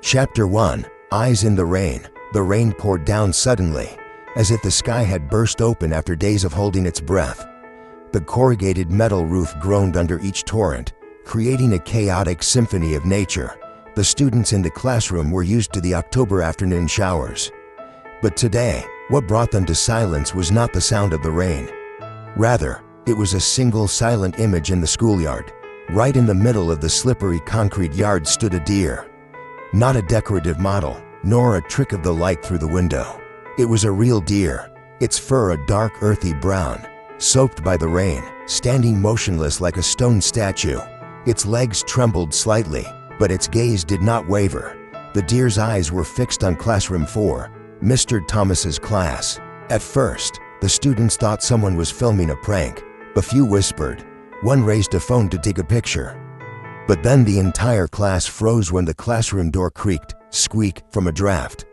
Chapter 1. Eyes in the Rain. The rain poured down suddenly, as if the sky had burst open after days of holding its breath. The corrugated metal roof groaned under each torrent, creating a chaotic symphony of nature. The students in the classroom were used to the October afternoon showers. But today, what brought them to silence was not the sound of the rain. Rather, it was a single silent image in the schoolyard. Right in the middle of the slippery concrete yard stood a deer. Not a decorative model, nor a trick of the light through the window. It was a real deer, its fur a dark earthy brown, soaked by the rain, standing motionless like a stone statue. Its legs trembled slightly, but its gaze did not waver. The deer's eyes were fixed on classroom 4, Mr. Thomas's class. At first, the students thought someone was filming a prank. A few whispered. One raised a phone to take a picture. But then the entire class froze when the classroom door creaked, squeak, from a draft.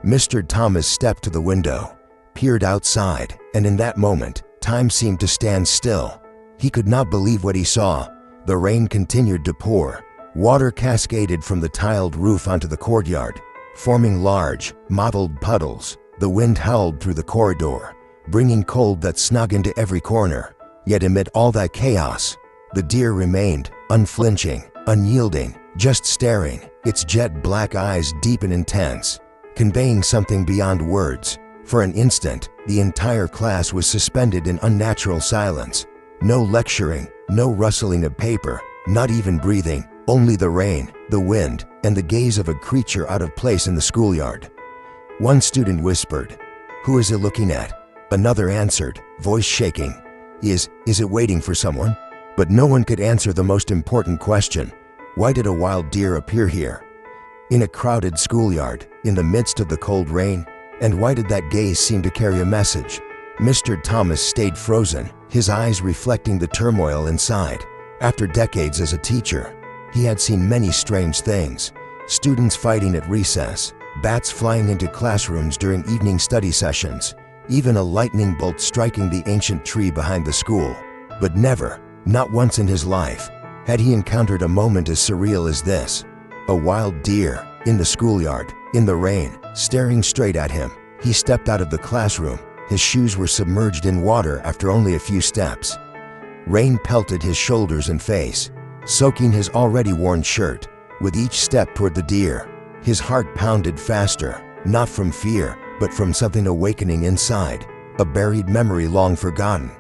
Mr. Thomas stepped to the window, peered outside, and in that moment, time seemed to stand still. He could not believe what he saw. The rain continued to pour. Water cascaded from the tiled roof onto the courtyard, forming large, mottled puddles. The wind howled through the corridor, bringing cold that snug into every corner. Yet amid all that chaos, the deer remained, unflinching, unyielding, just staring, its jet black eyes deep and intense, conveying something beyond words. For an instant, the entire class was suspended in unnatural silence. No lecturing, no rustling of paper, not even breathing, only the rain, the wind, and the gaze of a creature out of place in the schoolyard. One student whispered, "Who is it looking at?" Another answered, voice shaking, Is it waiting for someone?" But no one could answer the most important question. Why did a wild deer appear here? In a crowded schoolyard, in the midst of the cold rain? And why did that gaze seem to carry a message? Mr. Thomas stayed frozen, his eyes reflecting the turmoil inside. After decades as a teacher, he had seen many strange things. Students fighting at recess, bats flying into classrooms during evening study sessions, even a lightning bolt striking the ancient tree behind the school. But never, not once in his life, had he encountered a moment as surreal as this. A wild deer, in the schoolyard, in the rain, staring straight at him. He stepped out of the classroom. His shoes were submerged in water after only a few steps. Rain pelted his shoulders and face, soaking his already worn shirt. With each step toward the deer, his heart pounded faster, not from fear, but from something awakening inside, a buried memory long forgotten.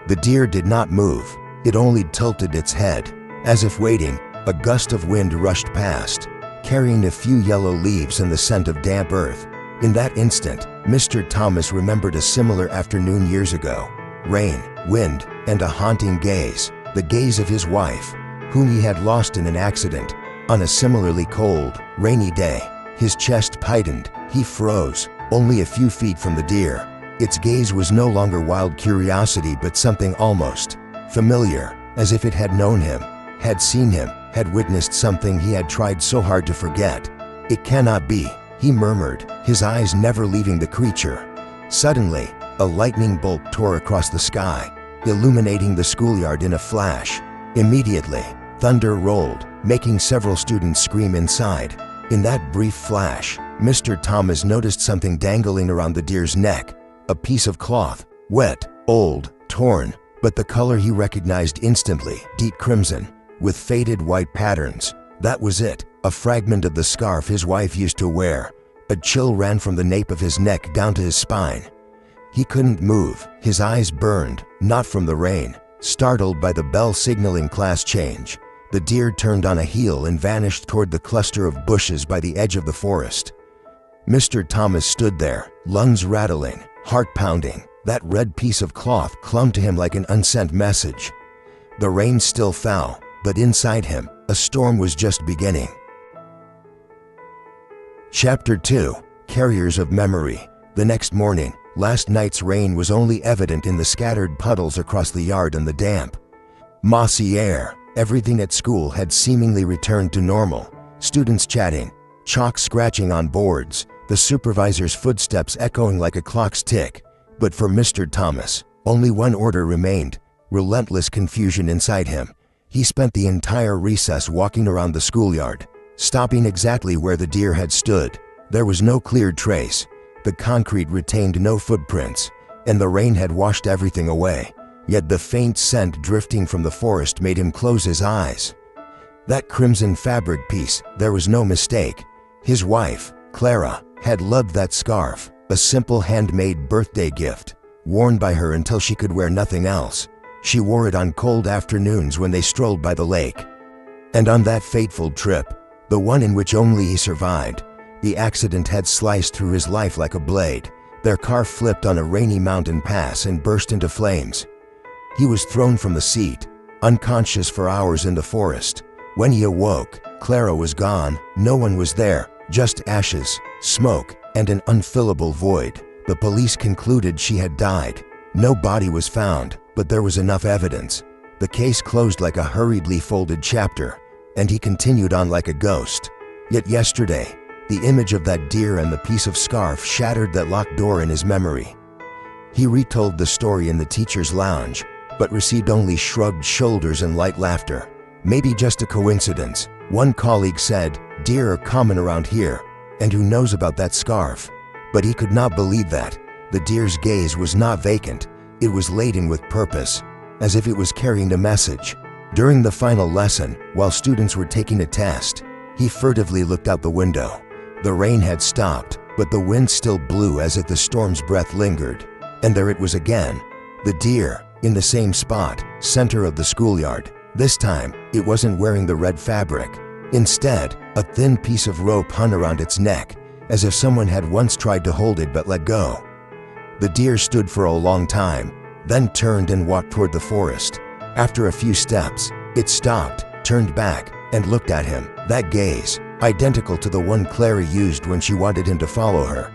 The deer did not move. It only tilted its head. As if waiting, a gust of wind rushed past, carrying a few yellow leaves and the scent of damp earth. In that instant, Mr. Thomas remembered a similar afternoon years ago. Rain, wind, and a haunting gaze, the gaze of his wife, whom he had lost in an accident. On a similarly cold, rainy day, his chest tightened. He froze, only a few feet from the deer. Its gaze was no longer wild curiosity but something almost familiar, as if it had known him, had seen him, had witnessed something he had tried so hard to forget. "It cannot be," he murmured, his eyes never leaving the creature. Suddenly, a lightning bolt tore across the sky, illuminating the schoolyard in a flash. Immediately, thunder rolled, making several students scream inside. In that brief flash, Mr. Thomas noticed something dangling around the deer's neck, a piece of cloth, wet, old, torn, but the color he recognized instantly, deep crimson, with faded white patterns. That was it, a fragment of the scarf his wife used to wear. A chill ran from the nape of his neck down to his spine. He couldn't move, his eyes burned, not from the rain. Startled by the bell signaling class change, the deer turned on a heel and vanished toward the cluster of bushes by the edge of the forest. Mr. Thomas stood there, lungs rattling, heart pounding. That red piece of cloth clung to him like an unsent message. The rain still fell, but inside him, a storm was just beginning. Chapter 2. Carriers of Memory. The next morning, last night's rain was only evident in the scattered puddles across the yard and the damp, mossy air. Everything at school had seemingly returned to normal. Students chatting, chalk scratching on boards, the supervisor's footsteps echoing like a clock's tick. But for Mr. Thomas, only one order remained, relentless confusion inside him. He spent the entire recess walking around the schoolyard, stopping exactly where the deer had stood. There was no clear trace. The concrete retained no footprints, and the rain had washed everything away. Yet the faint scent drifting from the forest made him close his eyes. That crimson fabric piece, there was no mistake. His wife, Clara, had loved that scarf, a simple handmade birthday gift, worn by her until she could wear nothing else. She wore it on cold afternoons when they strolled by the lake. And on that fateful trip, the one in which only he survived, the accident had sliced through his life like a blade. Their car flipped on a rainy mountain pass and burst into flames. He was thrown from the seat, unconscious for hours in the forest. When he awoke, Clara was gone. No one was there, just ashes, smoke, and an unfillable void. The police concluded she had died. No body was found, but there was enough evidence. The case closed like a hurriedly folded chapter, and he continued on like a ghost. Yet yesterday, the image of that deer and the piece of scarf shattered that locked door in his memory. He retold the story in the teacher's lounge, but received only shrugged shoulders and light laughter. Maybe just a coincidence. One colleague said, "Deer are common around here, and who knows about that scarf?" But he could not believe that. The deer's gaze was not vacant. It was laden with purpose, as if it was carrying a message. During the final lesson, while students were taking a test, he furtively looked out the window. The rain had stopped, but the wind still blew as if the storm's breath lingered. And there it was again, the deer, in the same spot, center of the schoolyard. This time, it wasn't wearing the red fabric. Instead, a thin piece of rope hung around its neck, as if someone had once tried to hold it but let go. The deer stood for a long time, then turned and walked toward the forest. After a few steps, it stopped, turned back, and looked at him. That gaze, identical to the one Clara used when she wanted him to follow her.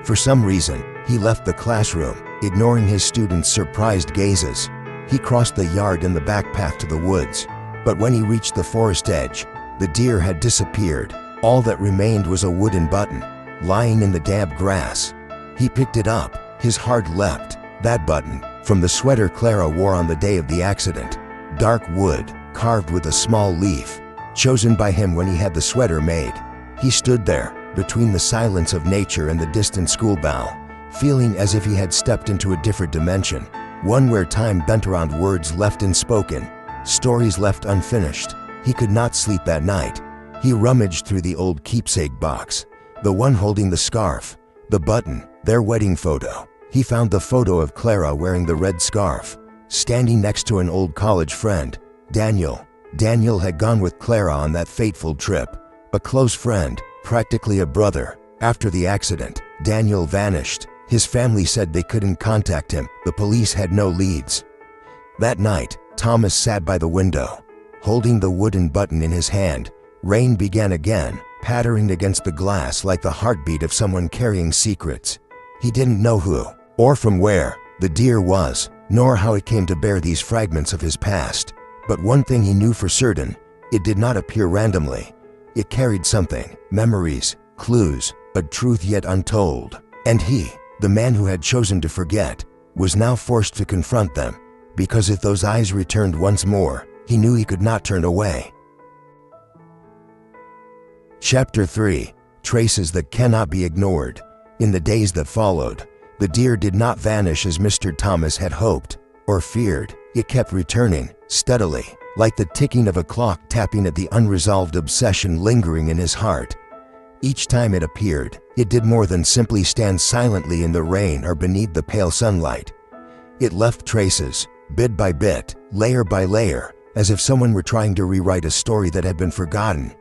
For some reason, he left the classroom, ignoring his students' surprised gazes. He crossed the yard and the back path to the woods, but when he reached the forest edge, the deer had disappeared. All that remained was a wooden button, lying in the damp grass. He picked it up, his heart leapt. That button, from the sweater Clara wore on the day of the accident. Dark wood, carved with a small leaf, chosen by him when he had the sweater made. He stood there, between the silence of nature and the distant school bell, feeling as if he had stepped into a different dimension, one where time bent around words left unspoken, stories left unfinished. He could not sleep that night. He rummaged through the old keepsake box, the one holding the scarf, the button, their wedding photo. He found the photo of Clara wearing the red scarf, standing next to an old college friend, Daniel. Daniel had gone with Clara on that fateful trip, a close friend, practically a brother. After the accident, Daniel vanished. His family said they couldn't contact him. The police had no leads. That night, Thomas sat by the window, holding the wooden button in his hand. Rain began again, pattering against the glass like the heartbeat of someone carrying secrets. He didn't know who, or from where, the deer was, nor how it came to bear these fragments of his past. But one thing he knew for certain, it did not appear randomly. It carried something, memories, clues, a truth yet untold. And he, the man who had chosen to forget, was now forced to confront them, because if those eyes returned once more, he knew he could not turn away. Chapter 3. Traces that cannot be ignored. In the days that followed, the deer did not vanish as Mr. Thomas had hoped or feared. It kept returning, steadily, like the ticking of a clock tapping at the unresolved obsession lingering in his heart. Each time it appeared, it did more than simply stand silently in the rain or beneath the pale sunlight. It left traces, bit by bit, layer by layer, as if someone were trying to rewrite a story that had been forgotten.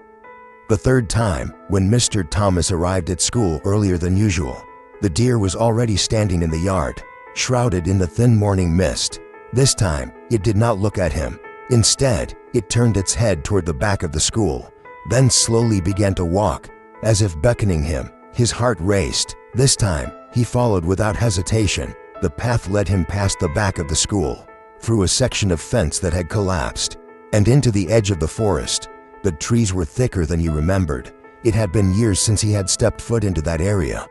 The third time, when Mr. Thomas arrived at school earlier than usual, the deer was already standing in the yard, shrouded in the thin morning mist. This time, it did not look at him. Instead, it turned its head toward the back of the school, then slowly began to walk, as if beckoning him. His heart raced. This time, he followed without hesitation. The path led him past the back of the school, through a section of fence that had collapsed, and into the edge of the forest. The trees were thicker than he remembered. It had been years since he had stepped foot into that area.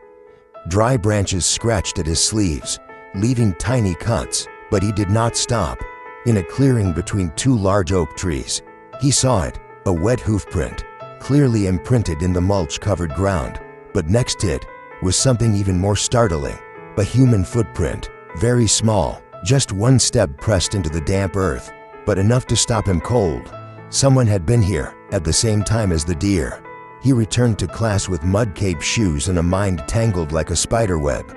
Dry branches scratched at his sleeves, leaving tiny cuts, but he did not stop. In a clearing between two large oak trees, he saw it, a wet hoof print. clearly imprinted in the mulch-covered ground. But next to it was something even more startling, a human footprint, very small, just one step pressed into the damp earth, but enough to stop him cold. Someone had been here at the same time as the deer. He returned to class with mud-caked shoes and a mind tangled like a spider web.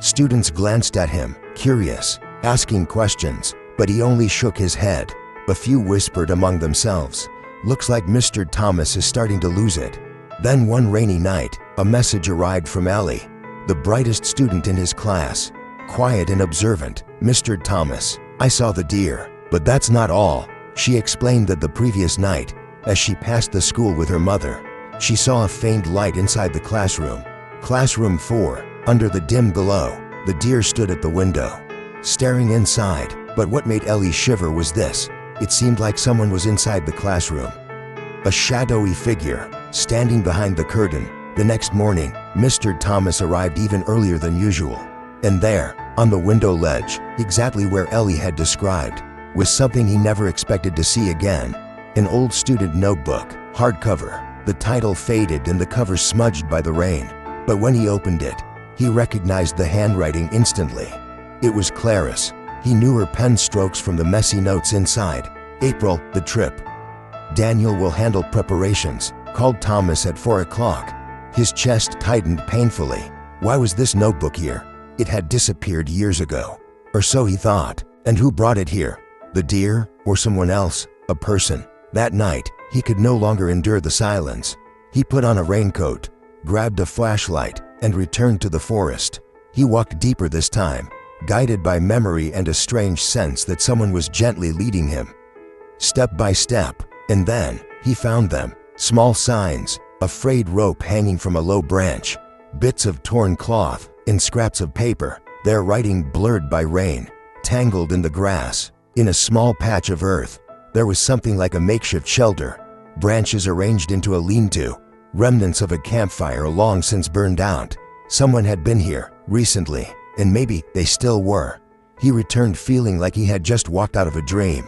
Students glanced at him, curious, asking questions, but he only shook his head. A few whispered among themselves, "Looks like Mr. Thomas is starting to lose it." Then one rainy night, a message arrived from Ellie, the brightest student in his class. Quiet and observant, "Mr. Thomas, I saw the deer, but that's not all." She explained that the previous night, as she passed the school with her mother, she saw a faint light inside the classroom. Classroom 4, under the dim glow, the deer stood at the window, staring inside. But what made Ellie shiver was this: it seemed like someone was inside the classroom. A shadowy figure, standing behind the curtain. The next morning, Mr. Thomas arrived even earlier than usual. And there, on the window ledge, exactly where Ellie had described, was something he never expected to see again. An old student notebook, hardcover, the title faded and the cover smudged by the rain. But when he opened it, he recognized the handwriting instantly. It was Clarice. He knew her pen strokes from the messy notes inside. "April, the trip. Daniel will handle preparations," called Thomas at 4 o'clock. His chest tightened painfully. Why was this notebook here? It had disappeared years ago. Or so he thought. And who brought it here? The deer? Or someone else? A person? That night, he could no longer endure the silence. He put on a raincoat, grabbed a flashlight, and returned to the forest. He walked deeper this time, guided by memory and a strange sense that someone was gently leading him. Step by step, and then, he found them. Small signs, a frayed rope hanging from a low branch, bits of torn cloth, and scraps of paper, their writing blurred by rain. Tangled in the grass, in a small patch of earth, there was something like a makeshift shelter, branches arranged into a lean-to, remnants of a campfire long since burned out. Someone had been here, recently, and maybe they still were. He returned feeling like he had just walked out of a dream.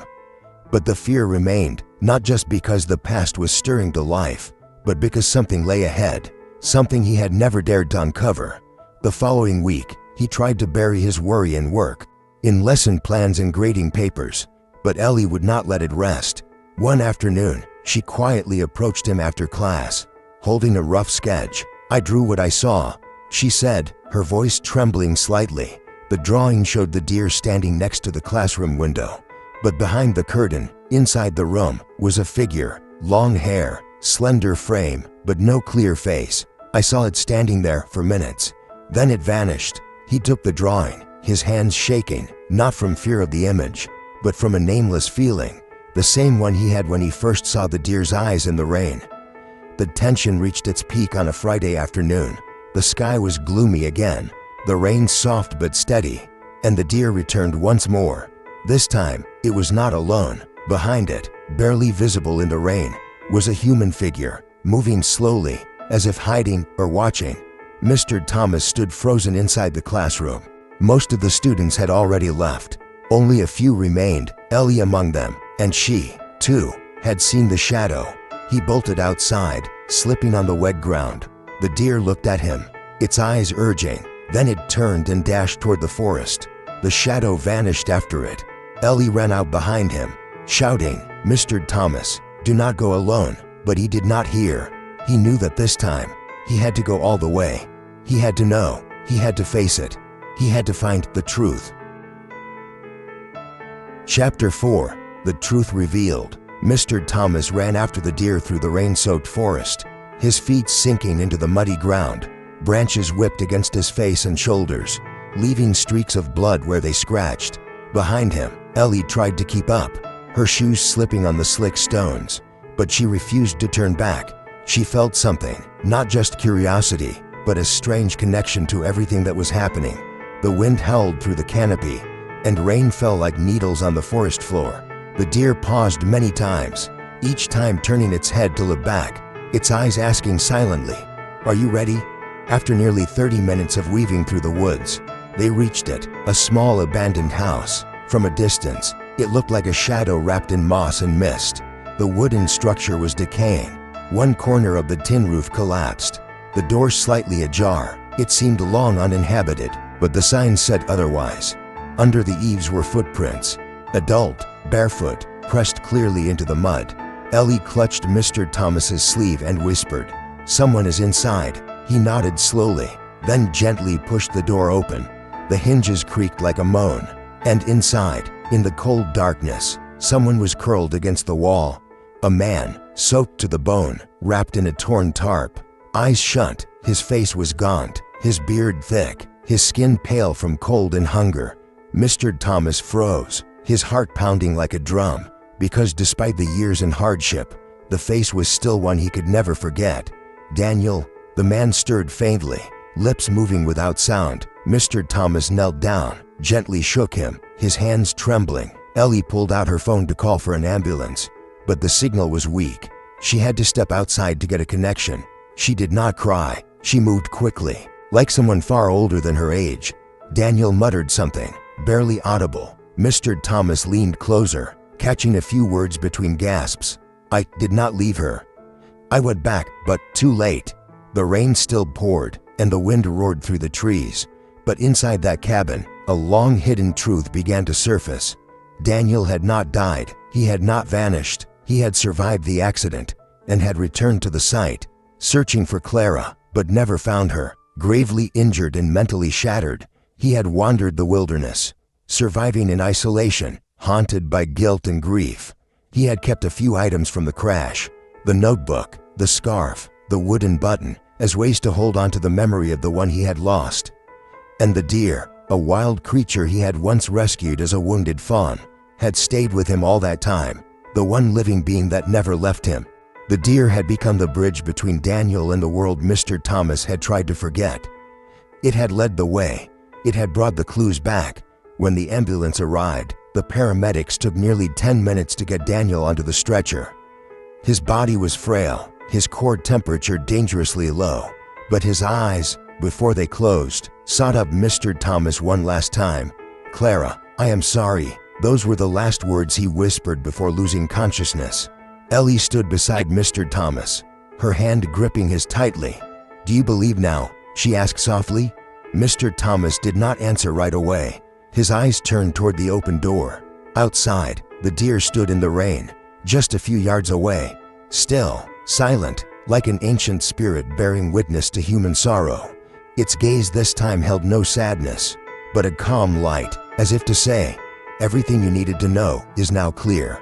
But the fear remained, not just because the past was stirring to life, but because something lay ahead, something he had never dared to uncover. The following week, he tried to bury his worry in work, in lesson plans and grading papers, but Ellie would not let it rest. One afternoon, she quietly approached him after class, holding a rough sketch. "I drew what I saw," she said, her voice trembling slightly. The drawing showed the deer standing next to the classroom window. But behind the curtain, inside the room, was a figure, long hair, slender frame, but no clear face. "I saw it standing there for minutes. Then it vanished." He took the drawing, his hands shaking, not from fear of the image, but from a nameless feeling, the same one he had when he first saw the deer's eyes in the rain. The tension reached its peak on a Friday afternoon. The sky was gloomy again, the rain soft but steady, and the deer returned once more. This time, it was not alone. Behind it, barely visible in the rain, was a human figure, moving slowly, as if hiding or watching. Mr. Thomas stood frozen inside the classroom. Most of the students had already left. Only a few remained, Ellie among them, and she, too, had seen the shadow. He bolted outside, slipping on the wet ground. The deer looked at him, its eyes urging. Then it turned and dashed toward the forest. The shadow vanished after it. Ellie ran out behind him, shouting, "Mr. Thomas, do not go alone." But he did not hear. He knew that this time, he had to go all the way. He had to know. He had to face it. He had to find the truth. Chapter 4. The Truth Revealed. Mr. Thomas ran after the deer through the rain-soaked forest, his feet sinking into the muddy ground. Branches whipped against his face and shoulders, leaving streaks of blood where they scratched. Behind him, Ellie tried to keep up, her shoes slipping on the slick stones, but she refused to turn back. She felt something, not just curiosity, but a strange connection to everything that was happening. The wind howled through the canopy, and rain fell like needles on the forest floor. The deer paused many times, each time turning its head to look back, its eyes asking silently, "Are you ready?" After nearly 30 minutes of weaving through the woods, they reached it, a small abandoned house. From a distance, it looked like a shadow wrapped in moss and mist. The wooden structure was decaying, One corner of the tin roof collapsed, the door slightly ajar. It seemed long uninhabited, but the sign said otherwise. Under the eaves were footprints, adult, barefoot, pressed clearly into the mud. Ellie clutched Mr. Thomas's sleeve and whispered, "Someone is inside." He nodded slowly, then gently pushed the door open. The hinges creaked like a moan, and inside, in the cold darkness, someone was curled against the wall. A man, soaked to the bone, wrapped in a torn tarp. Eyes shut, his face was gaunt, his beard thick, his skin pale from cold and hunger. Mr. Thomas froze, his heart pounding like a drum, because despite the years and hardship, the face was still one he could never forget. "Daniel," the man stirred faintly, lips moving without sound. Mr. Thomas knelt down, gently shook him, his hands trembling. Ellie pulled out her phone to call for an ambulance, but the signal was weak. She had to step outside to get a connection. She did not cry, she moved quickly, like someone far older than her age. Daniel muttered something, barely audible. Mr. Thomas leaned closer, catching a few words between gasps. "I did not leave her. I went back, but too late." The rain still poured, and the wind roared through the trees. But inside that cabin, a long-hidden truth began to surface. Daniel had not died, he had not vanished, he had survived the accident, and had returned to the site, searching for Clara, but never found her. Gravely injured and mentally shattered, he had wandered the wilderness, surviving in isolation, haunted by guilt and grief. He had kept a few items from the crash, the notebook, the scarf, the wooden button, as ways to hold on to the memory of the one he had lost. And the deer, a wild creature he had once rescued as a wounded fawn, had stayed with him all that time, the one living being that never left him. The deer had become the bridge between Daniel and the world Mr. Thomas had tried to forget. It had led the way, it had brought the clues back. When the ambulance arrived, the paramedics took nearly 10 minutes to get Daniel onto the stretcher. His body was frail, his core temperature dangerously low, but his eyes, before they closed, sought up Mr. Thomas one last time. "Clara, I am sorry." Those were the last words he whispered before losing consciousness. Ellie stood beside Mr. Thomas, her hand gripping his tightly. "Do you believe now?" she asked softly. Mr. Thomas did not answer right away. His eyes turned toward the open door. Outside, the deer stood in the rain, just a few yards away, still, silent, like an ancient spirit bearing witness to human sorrow. Its gaze this time held no sadness, but a calm light, as if to say, "Everything you needed to know is now clear."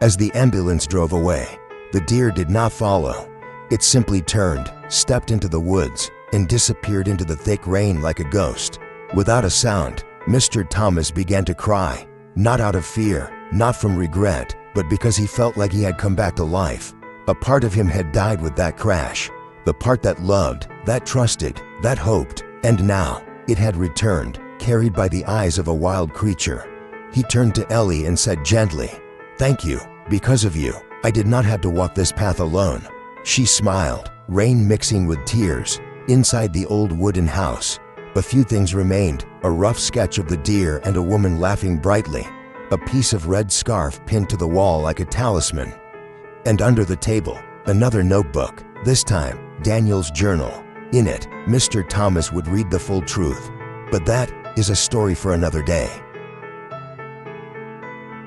As the ambulance drove away, the deer did not follow. It simply turned, stepped into the woods, and disappeared into the thick rain like a ghost. Without a sound, Mr. Thomas began to cry, not out of fear, not from regret, but because he felt like he had come back to life. A part of him had died with that crash, the part that loved, that trusted, that hoped, and now it had returned, carried by the eyes of a wild creature. He turned to Ellie and said gently, "Thank you. Because of you, I did not have to walk this path alone." She smiled, rain mixing with tears. Inside the old wooden house, a few things remained: a rough sketch of the deer and a woman laughing brightly, a piece of red scarf pinned to the wall like a talisman. And under the table, another notebook, this time Daniel's journal. In it, Mr. Thomas would read the full truth. But that is a story for another day.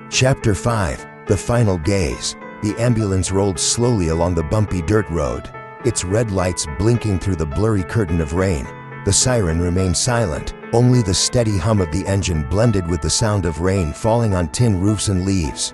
Chapter 5: The Final Gaze. The ambulance rolled slowly along the bumpy dirt road, its red lights blinking through the blurry curtain of rain. The siren remained silent, only the steady hum of the engine blended with the sound of rain falling on tin roofs and leaves.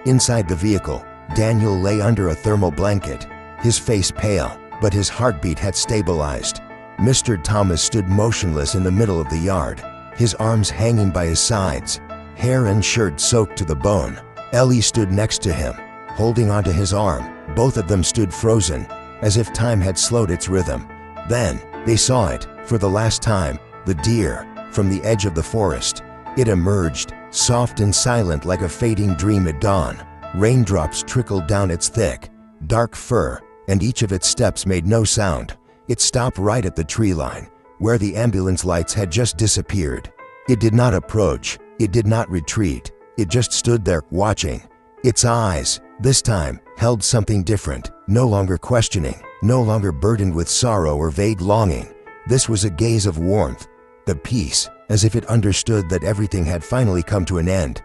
Inside the vehicle, Daniel lay under a thermal blanket, his face pale, but his heartbeat had stabilized. Mr. Thomas stood motionless in the middle of the yard, his arms hanging by his sides, hair and shirt soaked to the bone. Ellie stood next to him, holding onto his arm. Both of them stood frozen, as if time had slowed its rhythm. Then, they saw it, for the last time, the deer, from the edge of the forest. It emerged, soft and silent like a fading dream at dawn. Raindrops trickled down its thick, dark fur, and each of its steps made no sound. It stopped right at the tree line, where the ambulance lights had just disappeared. It did not approach, it did not retreat, it just stood there, watching. Its eyes, this time, held something different, no longer questioning, no longer burdened with sorrow or vague longing. This was a gaze of warmth, the peace, as if it understood that everything had finally come to an end.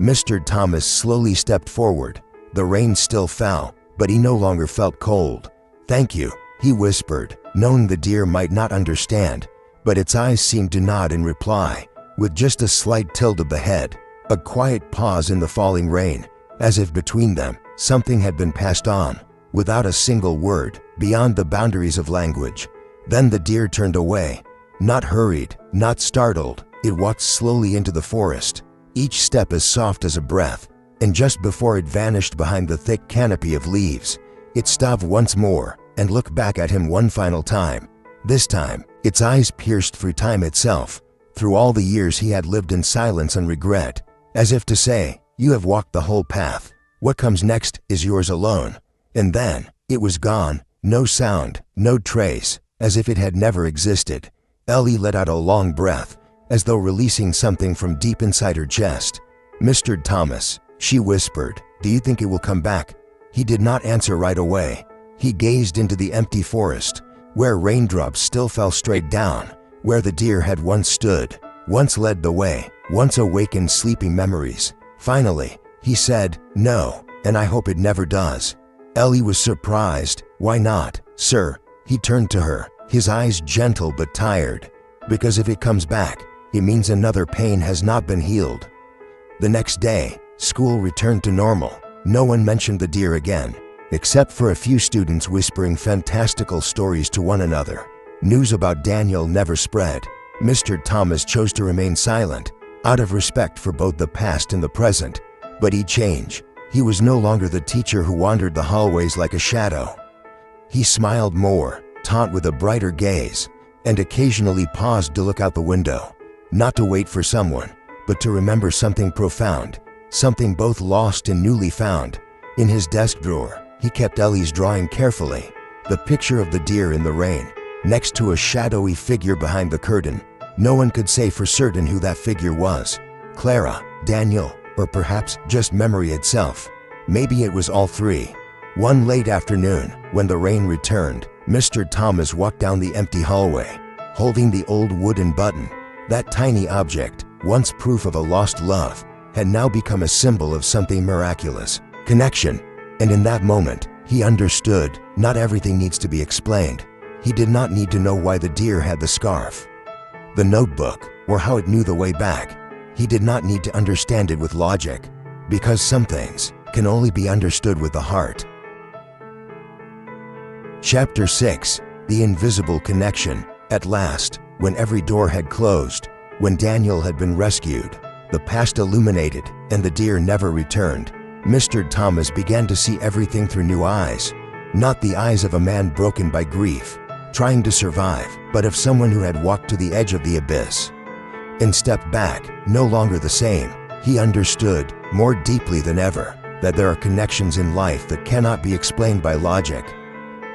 Mr. Thomas slowly stepped forward. The rain still fell, but he no longer felt cold. "Thank you," he whispered, knowing the deer might not understand, but its eyes seemed to nod in reply, with just a slight tilt of the head. A quiet pause in the falling rain, as if between them, something had been passed on, without a single word, beyond the boundaries of language. Then the deer turned away. Not hurried, not startled, it walked slowly into the forest, each step as soft as a breath, and just before it vanished behind the thick canopy of leaves, it stopped once more and looked back at him one final time. This time, its eyes pierced through time itself, through all the years he had lived in silence and regret, as if to say, "You have walked the whole path. What comes next is yours alone." And then, it was gone, no sound, no trace, as if it had never existed. Ellie let out a long breath, as though releasing something from deep inside her chest. "Mr. Thomas," she whispered, "do you think it will come back?" He did not answer right away. He gazed into the empty forest, where raindrops still fell straight down, where the deer had once stood, once led the way, once awakened sleeping memories. Finally, he said, "No, and I hope it never does." Ellie was surprised. "Why not, sir?" He turned to her, his eyes gentle but tired. "Because if it comes back, it means another pain has not been healed." The next day, school returned to normal. No one mentioned the deer again, except for a few students whispering fantastical stories to one another. News about Daniel never spread. Mr. Thomas chose to remain silent, out of respect for both the past and the present. But he changed. He was no longer the teacher who wandered the hallways like a shadow. He smiled more, taught with a brighter gaze, and occasionally paused to look out the window, not to wait for someone, but to remember something profound, something both lost and newly found. In his desk drawer, he kept Ellie's drawing carefully, the picture of the deer in the rain, next to a shadowy figure behind the curtain. No one could say for certain who that figure was. Clara, Daniel, or perhaps just memory itself. Maybe it was all three. One late afternoon, when the rain returned, Mr. Thomas walked down the empty hallway, holding the old wooden button. That tiny object, once proof of a lost love, had now become a symbol of something miraculous, connection. And in that moment, he understood, not everything needs to be explained. He did not need to know why the deer had the scarf, the notebook, or how it knew the way back. He did not need to understand it with logic, because some things can only be understood with the heart. Chapter 6. The Invisible Connection. At last, when every door had closed, when Daniel had been rescued, the past illuminated, and the deer never returned, Mr. Thomas began to see everything through new eyes. Not the eyes of a man broken by grief, trying to survive, but of someone who had walked to the edge of the abyss and stepped back, no longer the same. He understood, more deeply than ever, that there are connections in life that cannot be explained by logic,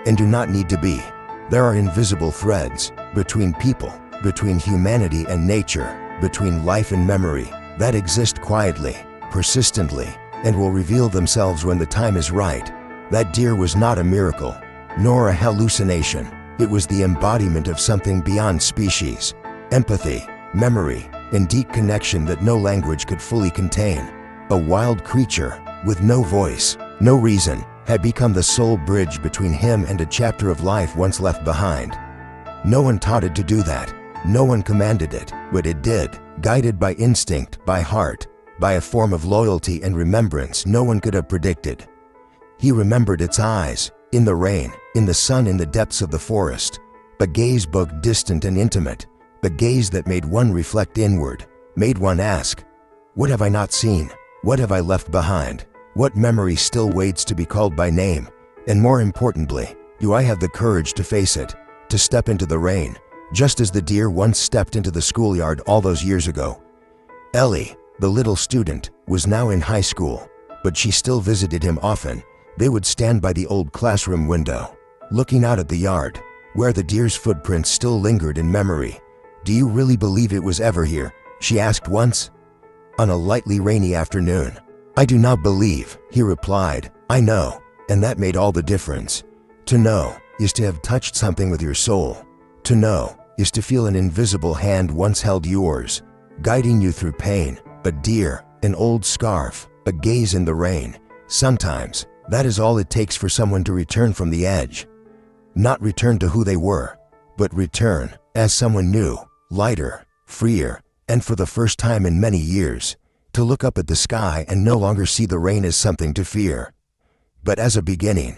and do not need to be. There are invisible threads between people, between humanity and nature, between life and memory, that exist quietly, persistently, and will reveal themselves when the time is right. That deer was not a miracle, nor a hallucination. It was the embodiment of something beyond species, empathy, memory, and deep connection that no language could fully contain. A wild creature, with no voice, no reason, had become the sole bridge between him and a chapter of life once left behind. No one taught it to do that. No one commanded it, but it did, guided by instinct, by heart, by a form of loyalty and remembrance no one could have predicted. He remembered its eyes, in the rain, in the sun, in the depths of the forest, a gaze both distant and intimate, a gaze that made one reflect inward, made one ask, "What have I not seen? What have I left behind? What memory still waits to be called by name? And more importantly, do I have the courage to face it, to step into the rain, just as the deer once stepped into the schoolyard all those years ago?" Ellie, the little student, was now in high school, but she still visited him often. They would stand by the old classroom window, looking out at the yard, where the deer's footprints still lingered in memory. "Do you really believe it was ever here?" she asked once, on a lightly rainy afternoon. "I do not believe," he replied. "I know. And that made all the difference. To know is to have touched something with your soul. To know is to feel an invisible hand once held yours, guiding you through pain, a deer, an old scarf, a gaze in the rain. Sometimes, that is all it takes for someone to return from the edge. Not return to who they were, but return as someone new, lighter, freer, and for the first time in many years, to look up at the sky and no longer see the rain as something to fear, but as a beginning,